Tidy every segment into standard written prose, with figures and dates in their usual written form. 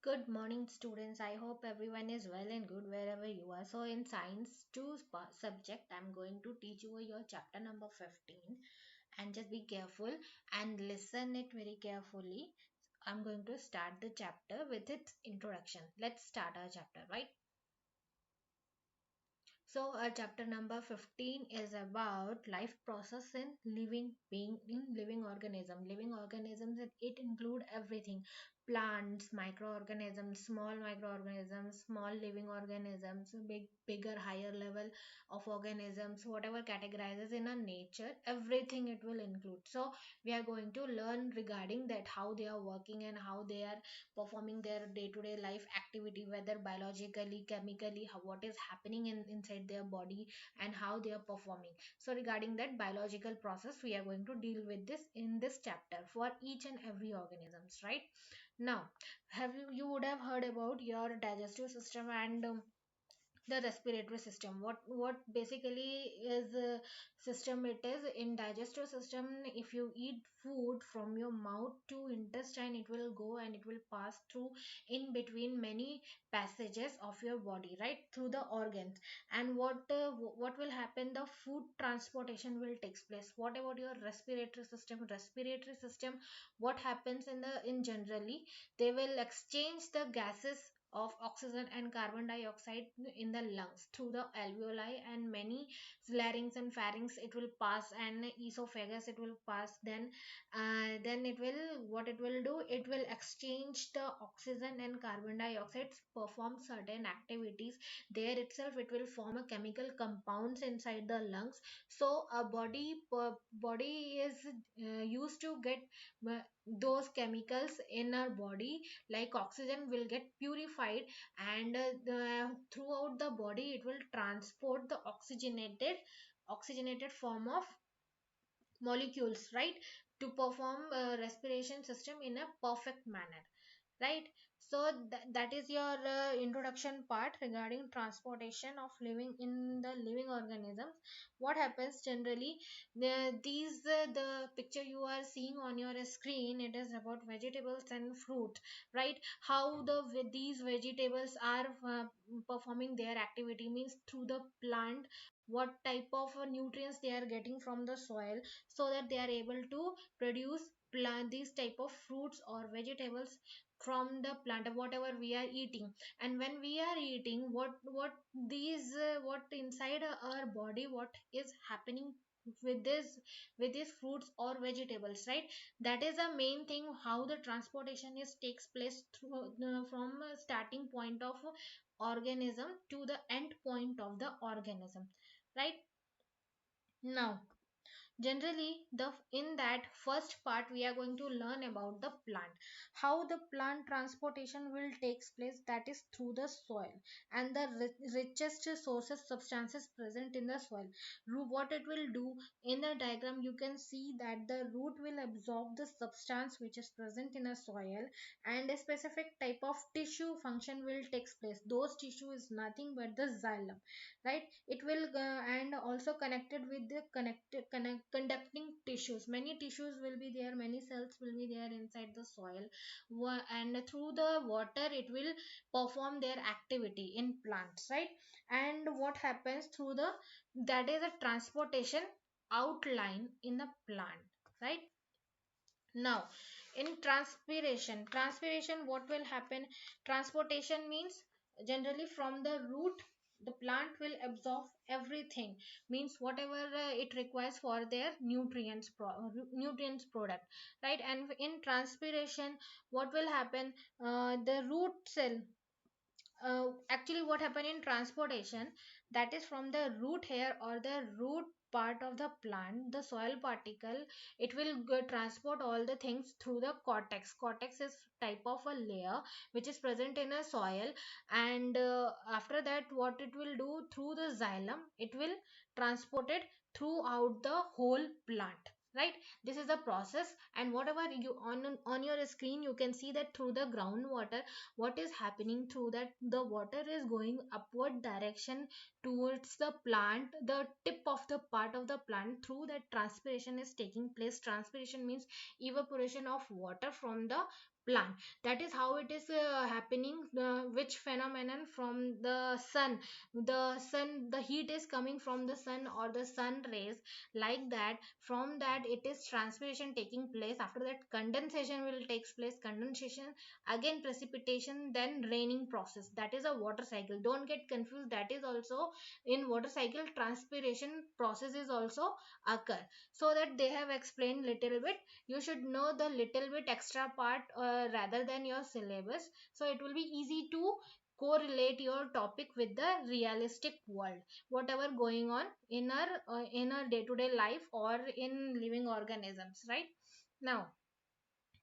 Good morning, students. I hope everyone is well and good wherever you are. So, in Science 2 subject, I'm going to teach you your chapter number 15, and just be careful and listen it very carefully. I'm going to start the chapter with its introduction. Let's start our chapter, right? So, our chapter number 15 is about life process in living being in living organism. Living organisms, it include everything: plants, microorganisms, small microorganisms, small living organisms, bigger, higher level of organisms, whatever categorizes in a nature, everything it will include. So, we are going to learn regarding that how they are working and how they are performing their day-to-day life activity, whether biologically, chemically, what is happening inside their body and how they are performing. So regarding that biological process, we are going to deal with this in this chapter for each and every organisms, right? Now, you would have heard about your digestive system and the respiratory system. What basically is a system? It is in digestive system. If you eat food from your mouth to intestine, it will go and it will pass through in between many passages of your body, right, through the organs. And what will happen? The food transportation will takes place. What about your respiratory system? Respiratory system, what happens in generally, they will exchange the gases of oxygen and carbon dioxide in the lungs through the alveoli and many larynx and pharynx. It will pass, and esophagus it will pass. Then it will, what it will do, it will exchange the oxygen and carbon dioxide, perform certain activities there itself. It will form a chemical compounds inside the lungs. So a body is used to get those chemicals in our body, like oxygen will get purified, and throughout the body it will transport the oxygenated form of molecules, right, to perform respiration system in a perfect manner, right? So that is your introduction part regarding transportation of living in the living organisms. What happens generally, the picture you are seeing on your screen, it is about vegetables and fruit, right? How these vegetables are performing their activity, means through the plant, what type of nutrients they are getting from the soil, so that they are able to produce plant these type of fruits or vegetables from the plant, whatever we are eating. And when we are eating, what inside our body, what is happening with this, with these fruits or vegetables, right? That is the main thing, how the transportation is takes place through from starting point of organism to the end point of the organism, right? Now, generally, the in that first part we are going to learn about the plant, how the plant transportation will takes place, that is through the soil and the richest sources substances present in the soil. What it will do, in the diagram you can see that the root will absorb the substance which is present in a soil, and a specific type of tissue function will takes place. Those tissue is nothing but the xylem, right? It will and also connected with the conducting tissues. Many tissues will be there, many cells will be there inside the soil. And through the water it will perform their activity in plants, right? And what happens through the, that is a transportation outline in the plant, right? Now, in transpiration, what will happen? Transportation means generally from the root, the plant will absorb everything, means whatever it requires for their nutrients product, right? And in transpiration, what will happen? The root cell, actually what happened in transportation, that is from the root hair or the root part of the plant, the soil particle, it will transport all the things through the cortex is type of a layer which is present in a soil. And after that, what it will do, through the xylem it will transport it throughout the whole plant, right? This is the process. And whatever you on your screen, you can see that through the groundwater, what is happening through that, the water is going upward direction towards the plant, the tip of the part of the plant. Through that, transpiration is taking place. Transpiration means evaporation of water from the plant. That is how it is happening. Which phenomenon? From the sun. The heat is coming from the sun or the sun rays, like that. From that it is transpiration taking place. After that condensation will takes place. Condensation, again precipitation, then raining process. That is a water cycle. Don't get confused. That is also in water cycle. Transpiration process is also occur. So that they have explained little bit. You should know the little bit extra part rather than your syllabus, so it will be easy to correlate your topic with the realistic world, whatever going on in our day to day life or in living organisms, right? Now,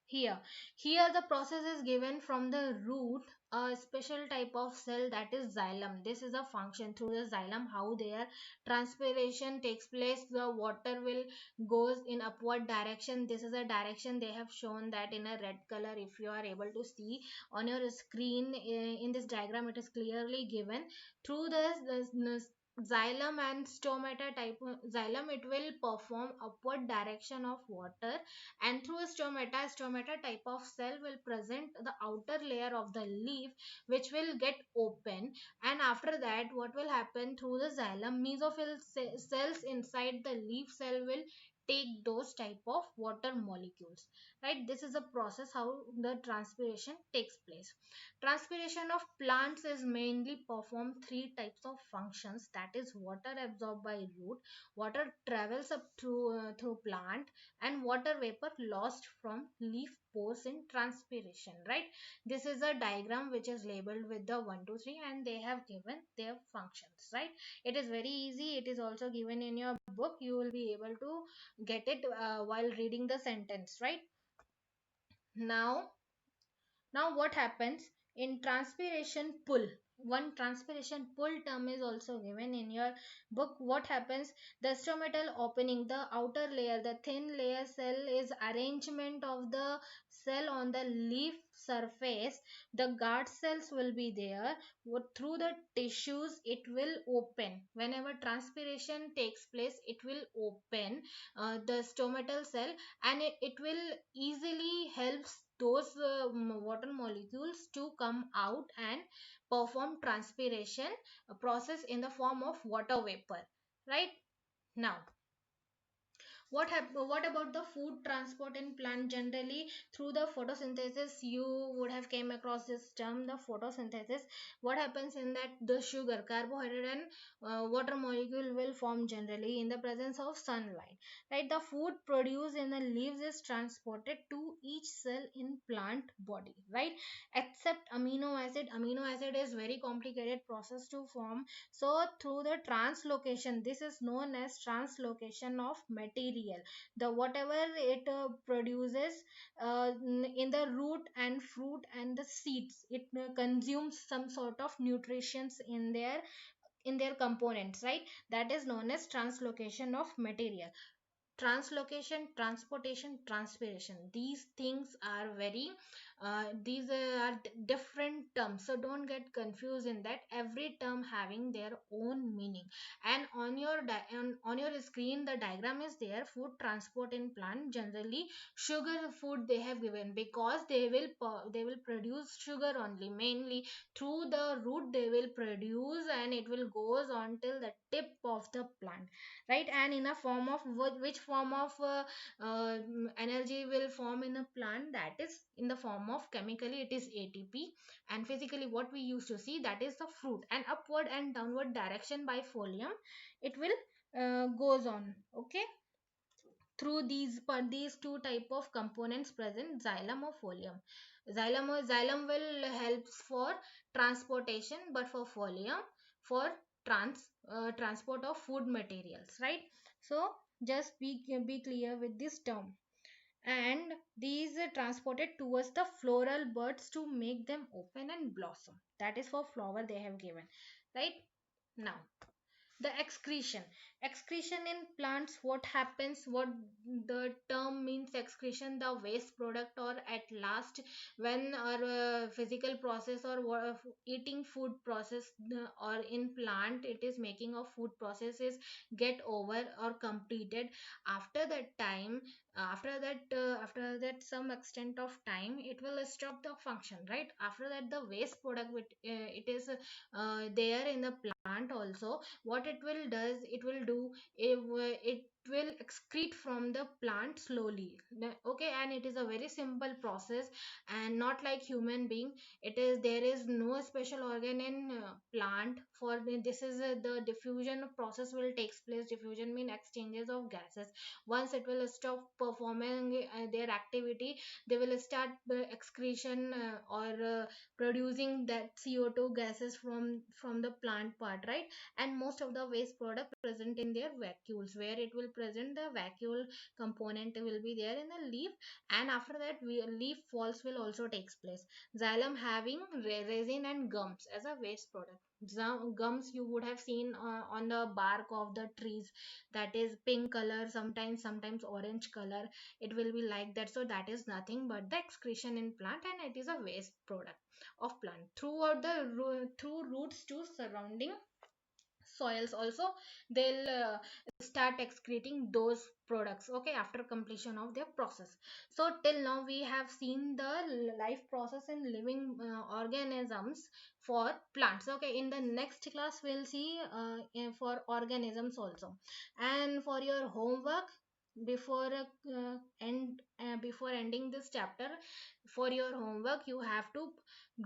here here the process is given from the root, a special type of cell, that is xylem. This is a function through the xylem, how their transpiration takes place. The water will goes in upward direction. This is a direction they have shown that in a red color. If you are able to see on your screen, in this diagram it is clearly given. Through this xylem and stomata type xylem, it will perform upward direction of water, and through a stomata type of cell will present the outer layer of the leaf, which will get open. And after that, what will happen? Through the xylem, mesophyll cells inside the leaf cell will take those type of water molecules, right? This is a process how the transpiration takes place. Transpiration of plants is mainly perform three types of functions, that is water absorbed by root, water travels up through plant, and water vapor lost from leaf pores in transpiration, right? This is a diagram which is labeled with the 1 2 3, and they have given their functions, right? It is very easy. It is also given in your book. You will be able to get it while reading the sentence, right? Now, what happens in transpiration pull? One transpiration pull term is also given in your book. What happens? The stomatal opening, the outer layer, the thin layer cell is arrangement of the cell on the leaf surface. The guard cells will be there. Through the tissues, it will open. Whenever transpiration takes place, it will open the stomatal cell, and it will easily helps those water molecules to come out and perform transpiration process in the form of water vapor, right? Now, what about the food transport in plant? Generally through the photosynthesis, you would have came across this term, the photosynthesis. What happens in that? The sugar, carbohydrate, and water molecule will form generally in the presence of sunlight, right? The food produced in the leaves is transported to each cell in plant body, right? Except amino acid is very complicated process to form. So through the translocation, this is known as translocation of material. The whatever it produces in the root and fruit and the seeds, it consumes some sort of nutrients in their components, right? That is known as translocation of material. Translocation, transportation, transpiration, these things are very these are different terms, so don't get confused in that. Every term having their own meaning. And on your on your screen the diagram is there. Food transport in plant, generally sugar food they have given, because they will produce sugar only, mainly through the root they will produce, and it will goes on till the tip of the plant, right? And in a form of which form of energy will form in a plant? That is in the form of, chemically it is ATP, and physically what we used to see, that is the fruit. And upward and downward direction by folium, it will goes on, okay? Through these two type of components present, xylem or folium. Xylem will helps for transportation, but for folium for transport of food materials, right? So just be clear with this term. And these are transported towards the floral buds to make them open and blossom. That is for flower they have given, right? Now, the excretion. Excretion in plants, what happens, what the term means excretion, the waste product, or at last when our physical process or eating food process, or in plant it is making of food processes get over or completed. After that time, after that some extent of time, it will stop the function, right? After that the waste product it is there in the plant also. What it will does, it will do, it will excrete from the plant slowly. Okay, and it is a very simple process, and not like human being. It is, there is no special organ in plant for this is the diffusion process will takes place. Diffusion mean exchanges of gases. Once it will stop performing their activity, they will start excretion or producing that CO2 gases from the plant part, right? And most of the waste product present in their vacuoles, where it will present the vacuole component will be there in the leaf. And after that leaf falls will also takes place. Xylem having resin and gums as a waste product. Gums you would have seen on the bark of the trees, that is pink color, sometimes orange color. It will be like that. So that is nothing but the excretion in plant, and it is a waste product of plant throughout the through roots to surrounding soils also. They'll start excreting those products, okay, after completion of their process. So till now we have seen the life process in living organisms for plants. Okay, in the next class we'll see for organisms also. And for your homework, before before ending this chapter, for your homework you have to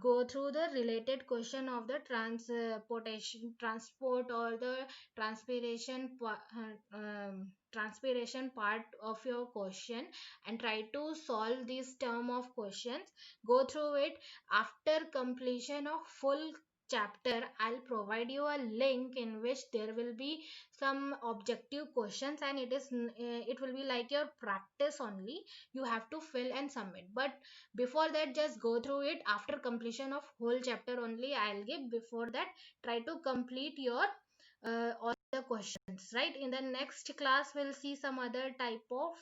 go through the related question of the transportation transport or the transpiration part of your question, and try to solve this term of questions. Go through it. After completion of full chapter, I'll provide you a link in which there will be some objective questions, and it will be like your practice only. You have to fill and submit. But before that, just go through it. After completion of whole chapter only I'll give. Before that, try to complete your all the questions, right? In the next class we'll see some other type of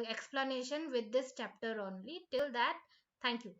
explanation with this chapter only. Till that, thank you.